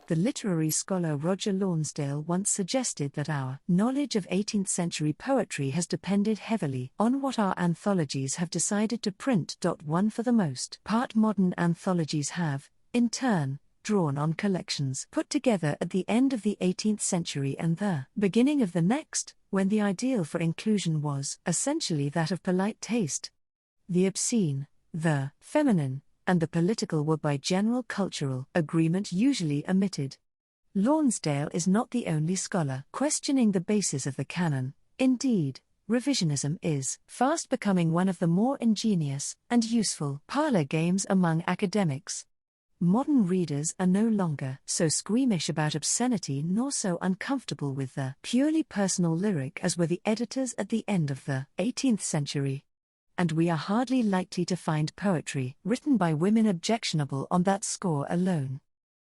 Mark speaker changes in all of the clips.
Speaker 1: The literary scholar Roger Lonsdale once suggested that our knowledge of 18th century poetry has depended heavily on what our anthologies have decided to print. One for the most part modern anthologies have, in turn, drawn on collections put together at the end of the 18th century and the beginning of the next, when the ideal for inclusion was essentially that of polite taste. The obscene, the feminine, and the political were by general cultural agreement usually omitted. Lonsdale is not the only scholar questioning the basis of the canon. Indeed, revisionism is fast becoming one of the more ingenious and useful parlor games among academics. Modern readers are no longer so squeamish about obscenity nor so uncomfortable with the purely personal lyric as were the editors at the end of the 18th century. And we are hardly likely to find poetry written by women objectionable on that score alone.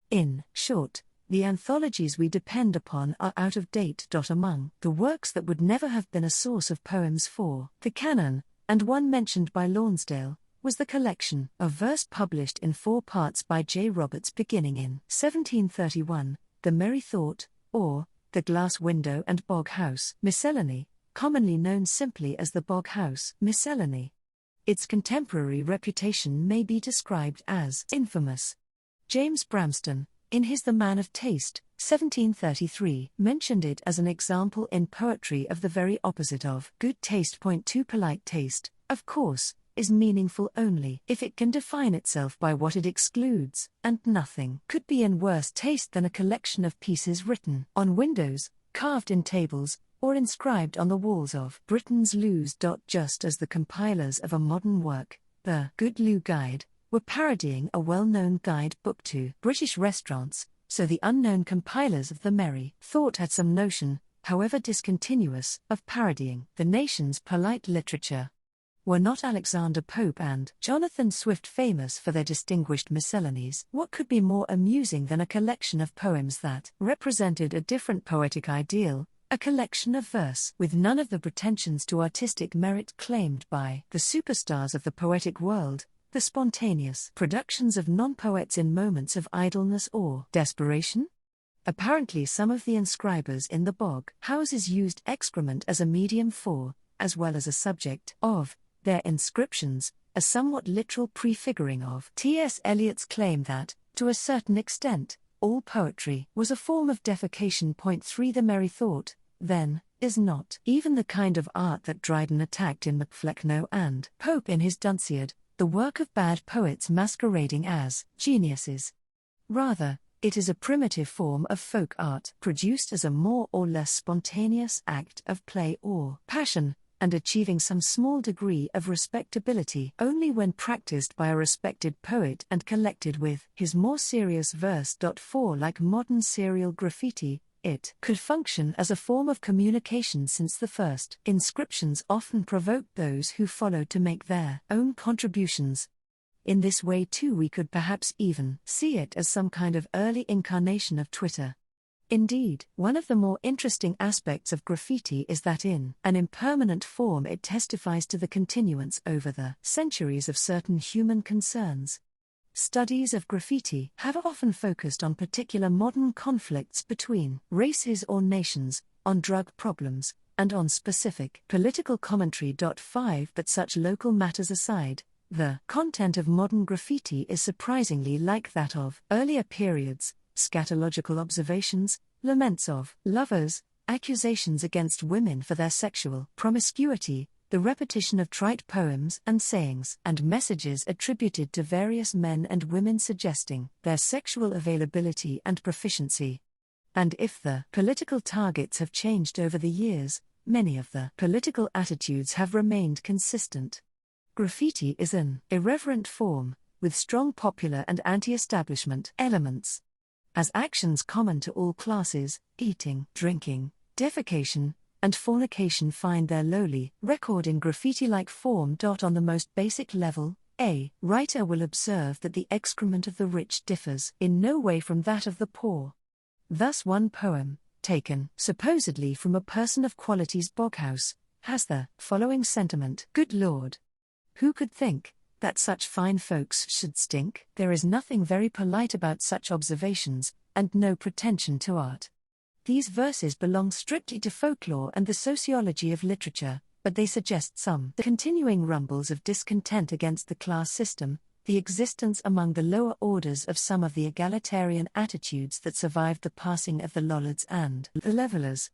Speaker 1: In short, the anthologies we depend upon are out of date. Among the works that would never have been a source of poems for the canon, and one mentioned by Lonsdale, was the collection of verse published in 4 parts by J. Roberts beginning in 1731, The Merry Thought, or The Glass Window and Boghouse Miscellany, commonly known simply as the Boghouse Miscellany. Its contemporary reputation may be described as infamous. James Bramston, in his The Man of Taste, 1733, mentioned it as an example in poetry of the very opposite of good taste. 2 Polite taste, of course, is meaningful only if it can define itself by what it excludes, and nothing could be in worse taste than a collection of pieces written on windows, carved in tables, or inscribed on the walls of Britain's Loos. Just as the compilers of a modern work, the Good Loo Guide, were parodying a well-known guide book to British restaurants, so the unknown compilers of The Merry Thought had some notion, however discontinuous, of parodying the nation's polite literature. Were not Alexander Pope and Jonathan Swift famous for their distinguished miscellanies? What could be more amusing than a collection of poems that represented a different poetic ideal? A collection of verse with none of the pretensions to artistic merit claimed by the superstars of the poetic world, the spontaneous productions of non-poets in moments of idleness or desperation? Apparently some of the inscribers in the Boghouses used excrement as a medium for, as well as a subject of, their inscriptions, a somewhat literal prefiguring of T.S. Eliot's claim that, to a certain extent, all poetry was a form of defecation. 3 The Merry Thought, then, is not even the kind of art that Dryden attacked in Macflecknoe and Pope in his Dunciad, the work of bad poets masquerading as geniuses. Rather, it is a primitive form of folk art produced as a more or less spontaneous act of play or passion, and achieving some small degree of respectability only when practiced by a respected poet and collected with his more serious verse. 4 Like modern serial graffiti, it could function as a form of communication since the first inscriptions often provoked those who followed to make their own contributions. In this way too we could perhaps even see it as some kind of early incarnation of Twitter. Indeed, one of the more interesting aspects of graffiti is that in an impermanent form it testifies to the continuance over the centuries of certain human concerns. Studies of graffiti have often focused on particular modern conflicts between races or nations, on drug problems, and on specific political commentary. 5 But such local matters aside, the content of modern graffiti is surprisingly like that of earlier periods: scatological observations, laments of lovers, accusations against women for their sexual promiscuity, the repetition of trite poems and sayings and messages attributed to various men and women suggesting their sexual availability and proficiency. And if the political targets have changed over the years, many of the political attitudes have remained consistent. Graffiti is an irreverent form, with strong popular and anti-establishment elements. As actions common to all classes, eating, drinking, defecation, and fornication find their lowly record in graffiti-like form. On the most basic level, a writer will observe that the excrement of the rich differs in no way from that of the poor. Thus one poem, taken supposedly from a person of quality's Boghouse, has the following sentiment: Good Lord! Who could think that such fine folks should stink. There is nothing very polite about such observations, and no pretension to art. These verses belong strictly to folklore and the sociology of literature, but they suggest some continuing rumbles of discontent against the class system, the existence among the lower orders of some of the egalitarian attitudes that survived the passing of the Lollards and the Levellers.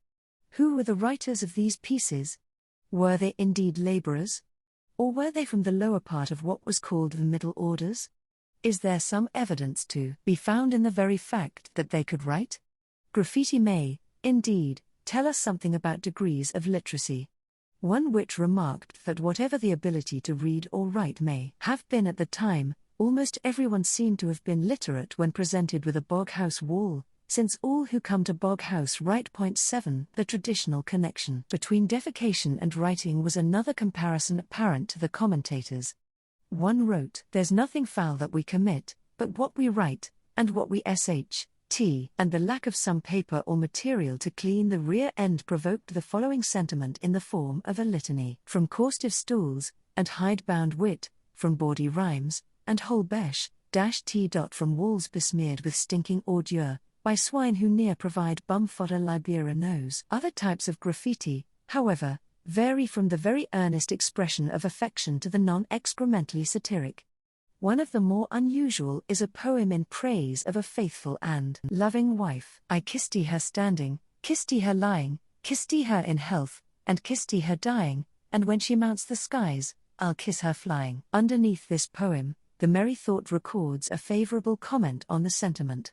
Speaker 1: Who were the writers of these pieces? Were they indeed labourers? Or were they from the lower part of what was called the middle orders? Is there some evidence to be found in the very fact that they could write? Graffiti may, indeed, tell us something about degrees of literacy. One wit remarked that whatever the ability to read or write may have been at the time, almost everyone seemed to have been literate when presented with a Boghouse wall, since all who come to Boghouse write. 7 The traditional connection between defecation and writing was another comparison apparent to the commentators. One wrote, "There's nothing foul that we commit, but what we write, and what we sh. And the lack of some paper or material to clean the rear end provoked the following sentiment in the form of a litany. From costive stools, and hide-bound wit, from bawdy rhymes, and whole besh, -t. From walls besmeared with stinking ordure, by swine who near provide bum fodder Libera knows." Other types of graffiti, however, vary from the very earnest expression of affection to the non-excrementally satiric. One of the more unusual is a poem in praise of a faithful and loving wife. "I kissed her standing, kissed her lying, kissed her in health, and kissed her dying, and when she mounts the skies, I'll kiss her flying." Underneath this poem, the Merry Thought records a favorable comment on the sentiment.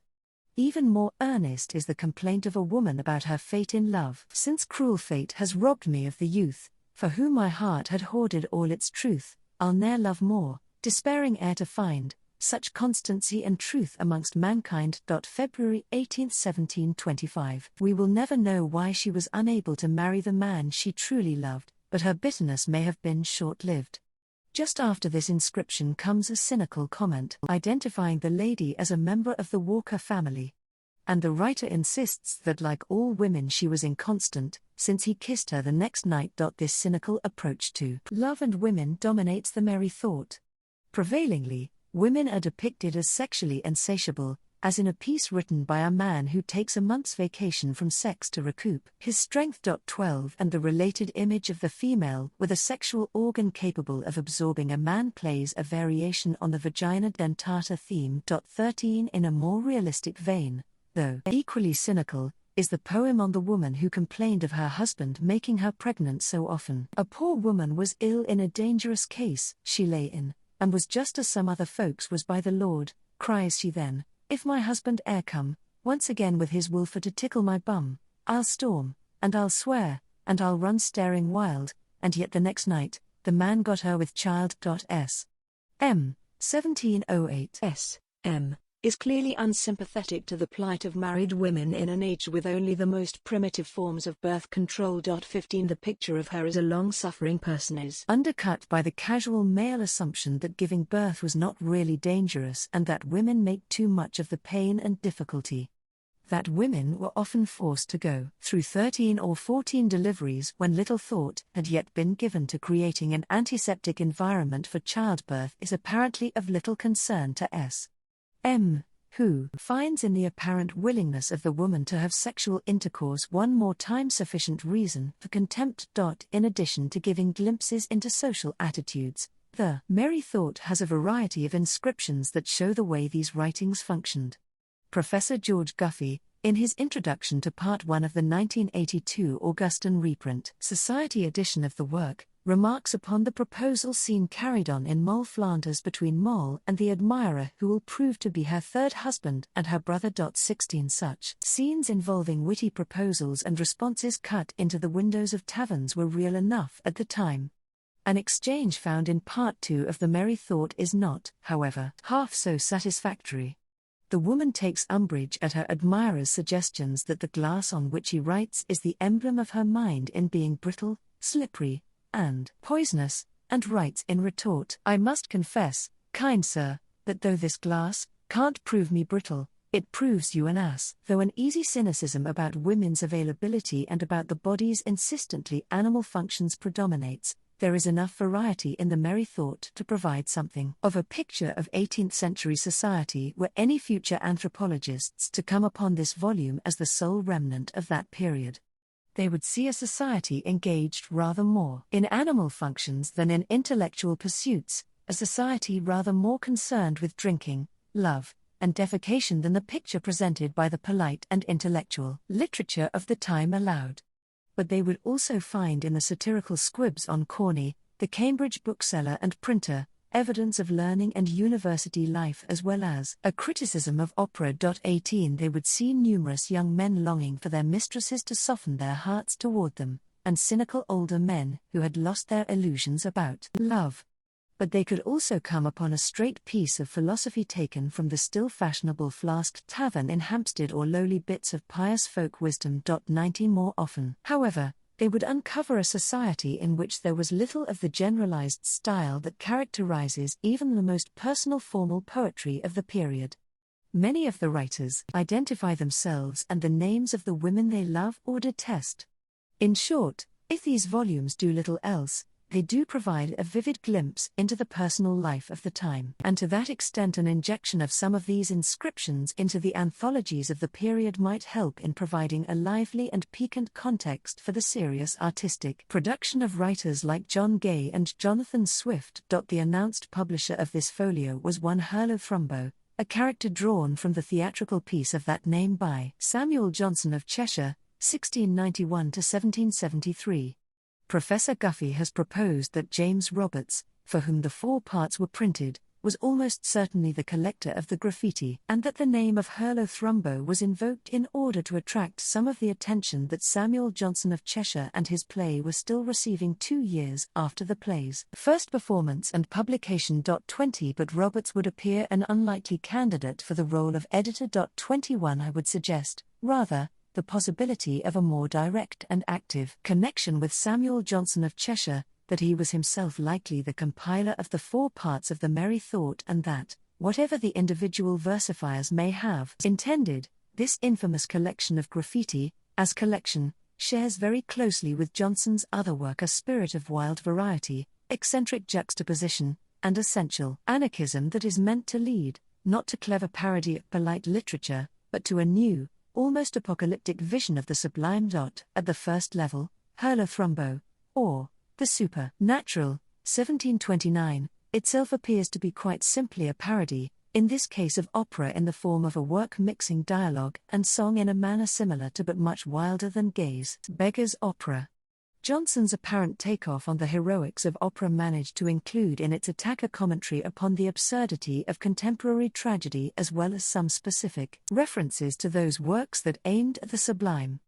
Speaker 1: Even more earnest is the complaint of a woman about her fate in love. "Since cruel fate has robbed me of the youth, for whom my heart had hoarded all its truth, I'll ne'er love more, despairing e'er to find such constancy and truth amongst mankind." February 18, 1725. We will never know why she was unable to marry the man she truly loved, but her bitterness may have been short-lived. Just after this inscription comes a cynical comment identifying the lady as a member of the Walker family. And the writer insists that like all women she was inconstant, since he kissed her the next night. This cynical approach to love and women dominates the Merry Thought. Prevailingly, women are depicted as sexually insatiable, as in a piece written by a man who takes a month's vacation from sex to recoup his strength. 12 And the related image of the female with a sexual organ capable of absorbing a man plays a variation on the vagina dentata theme. 13 In a more realistic vein, though equally cynical, is the poem on the woman who complained of her husband making her pregnant so often. "A poor woman was ill in a dangerous case, she lay in, and was just as some other folks was by the Lord, cries she then, if my husband e'er come, once again with his wool for to tickle my bum, I'll storm, and I'll swear, and I'll run staring wild, and yet the next night, the man got her with child. S. M. 1708 S. M. is clearly unsympathetic to the plight of married women in an age with only the most primitive forms of birth control. 15 The picture of her as a long-suffering person is undercut by the casual male assumption that giving birth was not really dangerous and that women make too much of the pain and difficulty. That women were often forced to go through 13 or 14 deliveries when little thought had yet been given to creating an antiseptic environment for childbirth is apparently of little concern to S. M., who finds in the apparent willingness of the woman to have sexual intercourse one more time sufficient reason for contempt. In addition to giving glimpses into social attitudes, the Merry Thought has a variety of inscriptions that show the way these writings functioned. Professor George Guffey, in his introduction to Part 1 of the 1982 Augustan reprint Society edition of the work, remarks upon the proposal scene carried on in Moll, Flanders between Moll and the admirer who will prove to be her third husband and her brother. 16 Such scenes involving witty proposals and responses cut into the windows of taverns were real enough at the time. An exchange found in Part 2 of the Merry Thought is not, however, half so satisfactory. The woman takes umbrage at her admirer's suggestions that the glass on which he writes is the emblem of her mind in being brittle, slippery, and poisonous, and writes in retort, "I must confess, kind sir, that though this glass can't prove me brittle, it proves you an ass." Though an easy cynicism about women's availability and about the body's insistently animal functions predominates, there is enough variety in the merry thought to provide something of a picture of 18th century society were any future anthropologists to come upon this volume as the sole remnant of that period. They would see a society engaged rather more in animal functions than in intellectual pursuits, a society rather more concerned with drinking, love, and defecation than the picture presented by the polite and intellectual literature of the time allowed. But they would also find in the satirical squibs on Corney, the Cambridge bookseller and printer, evidence of learning and university life as well as a criticism of opera. 18 They would see numerous young men longing for their mistresses to soften their hearts toward them, and cynical older men who had lost their illusions about love. But they could also come upon a straight piece of philosophy taken from the still fashionable flasked tavern in Hampstead or lowly bits of pious folk wisdom. 19 More often, however, they would uncover a society in which there was little of the generalized style that characterizes even the most personal formal poetry of the period. Many of the writers identify themselves and the names of the women they love or detest. In short, if these volumes do little else, they do provide a vivid glimpse into the personal life of the time, and to that extent an injection of some of these inscriptions into the anthologies of the period might help in providing a lively and piquant context for the serious artistic production of writers like John Gay and Jonathan Swift. The announced publisher of this folio was one Hurlo, a character drawn from the theatrical piece of that name by Samuel Johnson of Cheshire, 1691 to 1773. Professor Guffey has proposed that James Roberts, for whom the 4 parts were printed, was almost certainly the collector of the graffiti, and that the name of Hurlo was invoked in order to attract some of the attention that Samuel Johnson of Cheshire and his play were still receiving 2 years after the play's first performance and publication. 20 But Roberts would appear an unlikely candidate for the role of editor. 21 I would suggest, rather, the possibility of a more direct and active connection with Samuel Johnson of Cheshire, that he was himself likely the compiler of the 4 parts of the Merry Thought, and that, whatever the individual versifiers may have intended, this infamous collection of graffiti, as collection, shares very closely with Johnson's other work a spirit of wild variety, eccentric juxtaposition, and essential anarchism that is meant to lead, not to clever parody of polite literature, but to a new, almost apocalyptic vision of the sublime. At the first level, Hurlo, or the supernatural, 1729, itself appears to be quite simply a parody, in this case of opera in the form of a work mixing dialogue and song in a manner similar to but much wilder than Gay's Beggar's Opera. Johnson's apparent takeoff on the heroics of opera managed to include in its attack a commentary upon the absurdity of contemporary tragedy as well as some specific references to those works that aimed at the sublime.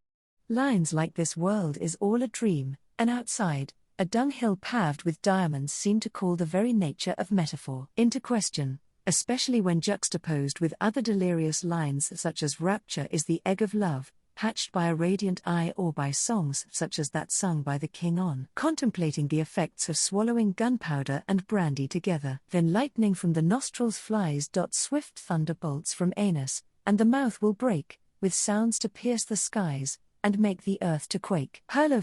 Speaker 1: Lines like "This world is all a dream, and outside, a dunghill paved with diamonds" seem to call the very nature of metaphor into question, especially when juxtaposed with other delirious lines such as "Rapture is the egg of love, hatched by a radiant eye," or by songs such as that sung by the king on contemplating the effects of swallowing gunpowder and brandy together. "Then lightning from the nostrils flies. Swift thunderbolts from anus, and the mouth will break, with sounds to pierce the skies, and make the earth to quake." Hurlo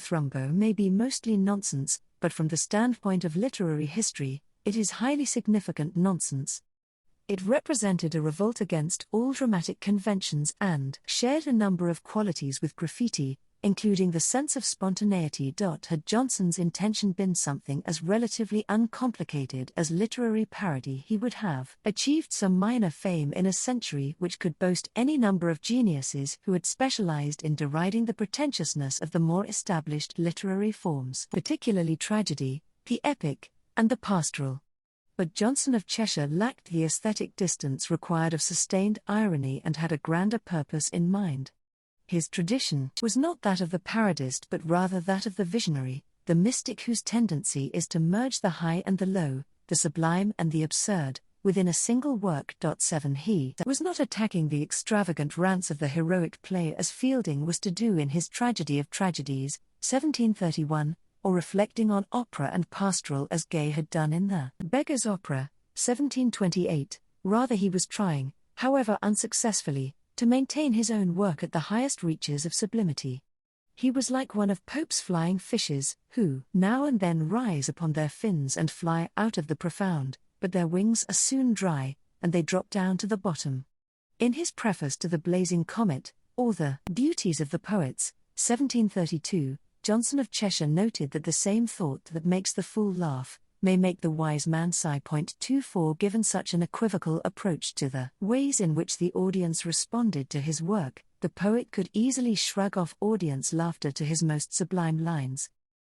Speaker 1: may be mostly nonsense, but from the standpoint of literary history, it is highly significant nonsense. It represented a revolt against all dramatic conventions and shared a number of qualities with graffiti, including the sense of spontaneity. Had Johnson's intention been something as relatively uncomplicated as literary parody, he would have achieved some minor fame in a century which could boast any number of geniuses who had specialized in deriding the pretentiousness of the more established literary forms, particularly tragedy, the epic, and the pastoral. But Johnson of Cheshire lacked the aesthetic distance required of sustained irony and had a grander purpose in mind. His tradition was not that of the parodist but rather that of the visionary, the mystic whose tendency is to merge the high and the low, the sublime and the absurd, within a single work. 7 He was not attacking the extravagant rants of the heroic play as Fielding was to do in his Tragedy of Tragedies, 1731, or reflecting on opera and pastoral as Gay had done in the Beggar's Opera, 1728, rather he was trying, however unsuccessfully, to maintain his own work at the highest reaches of sublimity. He was like one of Pope's flying fishes, who now and then rise upon their fins and fly out of the profound, but their wings are soon dry, and they drop down to the bottom. In his preface to The Blazing Comet, or The Beauties of the Poets, 1732, Johnson of Cheshire noted that the same thought that makes the fool laugh may make the wise man sigh. 24 Given such an equivocal approach to the ways in which the audience responded to his work, the poet could easily shrug off audience laughter to his most sublime lines.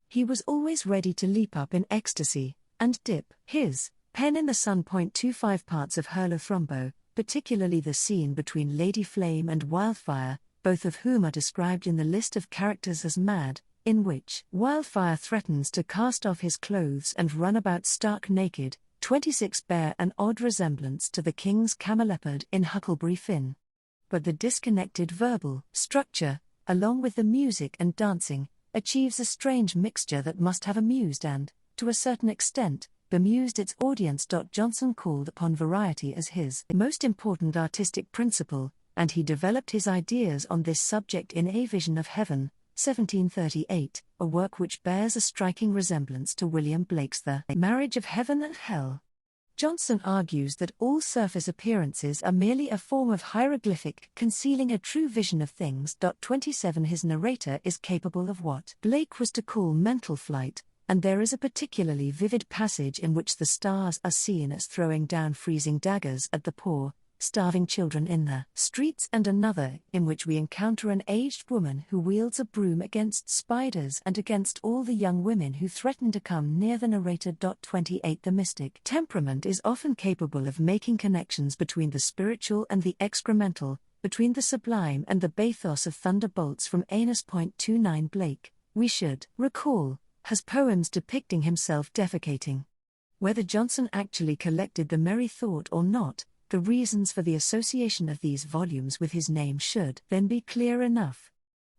Speaker 1: He was always ready to leap up in ecstasy, and dip his pen in the sun. 25 Parts of Hurlothrombo, particularly the scene between Lady Flame and Wildfire, both of whom are described in the list of characters as mad, in which Wildfire threatens to cast off his clothes and run about stark naked. 26 Bear an odd resemblance to the king's camelopard in Huckleberry Finn. But the disconnected verbal structure, along with the music and dancing, achieves a strange mixture that must have amused and, to a certain extent, bemused its audience. Johnson called upon variety as his most important artistic principle, and he developed his ideas on this subject in A Vision of Heaven, 1738, a work which bears a striking resemblance to William Blake's The Marriage of Heaven and Hell. Johnson argues that all surface appearances are merely a form of hieroglyphic concealing a true vision of things. 27 His narrator is capable of what Blake was to call mental flight, and there is a particularly vivid passage in which the stars are seen as throwing down freezing daggers at the poor, starving children in the streets, and another in which we encounter an aged woman who wields a broom against spiders and against all the young women who threaten to come near the narrator. 28 The mystic temperament is often capable of making connections between the spiritual and the excremental, between the sublime and the bathos of thunderbolts from Anus. 29 Blake, we should recall, has poems depicting himself defecating. Whether Johnson actually collected the merry thought or not, the reasons for the association of these volumes with his name should then be clear enough.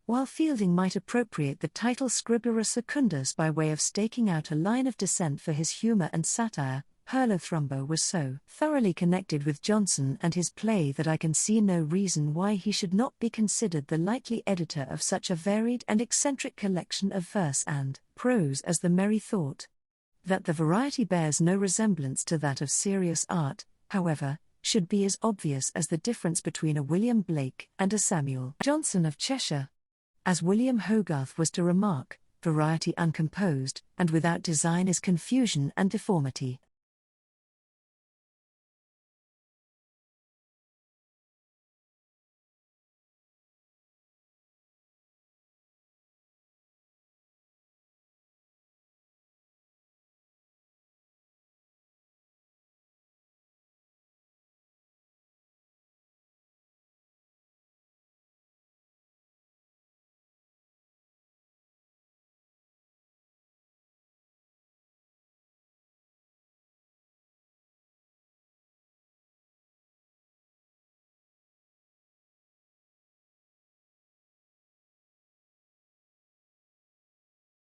Speaker 1: While Fielding might appropriate the title Scriblerus Secundus by way of staking out a line of descent for his humour and satire, Hurlothrombo was so thoroughly connected with Johnson and his play that I can see no reason why he should not be considered the likely editor of such a varied and eccentric collection of verse and prose as The Merry Thought. That the variety bears no resemblance to that of serious art, however, should be as obvious as the difference between a William Blake and a Samuel Johnson of Cheshire. As William Hogarth was to remark, variety uncomposed and without design is confusion and deformity.